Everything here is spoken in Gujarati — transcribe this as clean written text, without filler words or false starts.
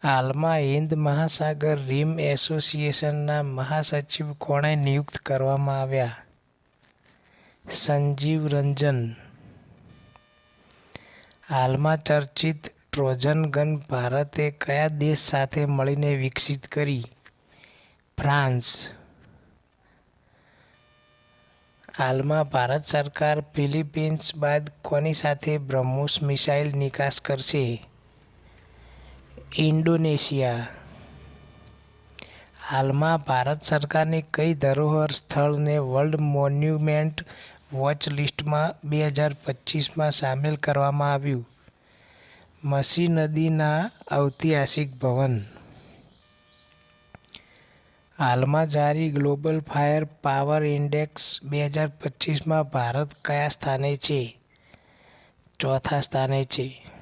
હાલમાં હિન્દ મહાસાગર રીમ એસોસિએશનના મહાસચિવ કોણે નિયુક્ત કરવામાં આવ્યા? સંજીવ રંજન. હાલમાં ચર્ચિત ટ્રોજન ગન ભારતે કયા દેશ સાથે મળીને વિકસિત કરી? ફ્રાન્સ. હાલમાં ભારત સરકાર ફિલિપિન્સ બાદ કોની સાથે બ્રહ્મોસ મિસાઇલ નિકાસ કરશે? ઇન્ડોનેશિયા. હાલમાં ભારત સરકારની કઈ ધરોહર સ્થળને વર્લ્ડ મોન્યુમેન્ટ વોચ લિસ્ટમાં 2025માં સામેલ કરવામાં આવ્યું? મસી નદીના ઐતિહાસિક ભવન. હાલમાં જારી ગ્લોબલ ફાયર પાવર ઇન્ડેક્સ 2025માં ભારત કયા સ્થાને છે? ચોથા સ્થાને છે.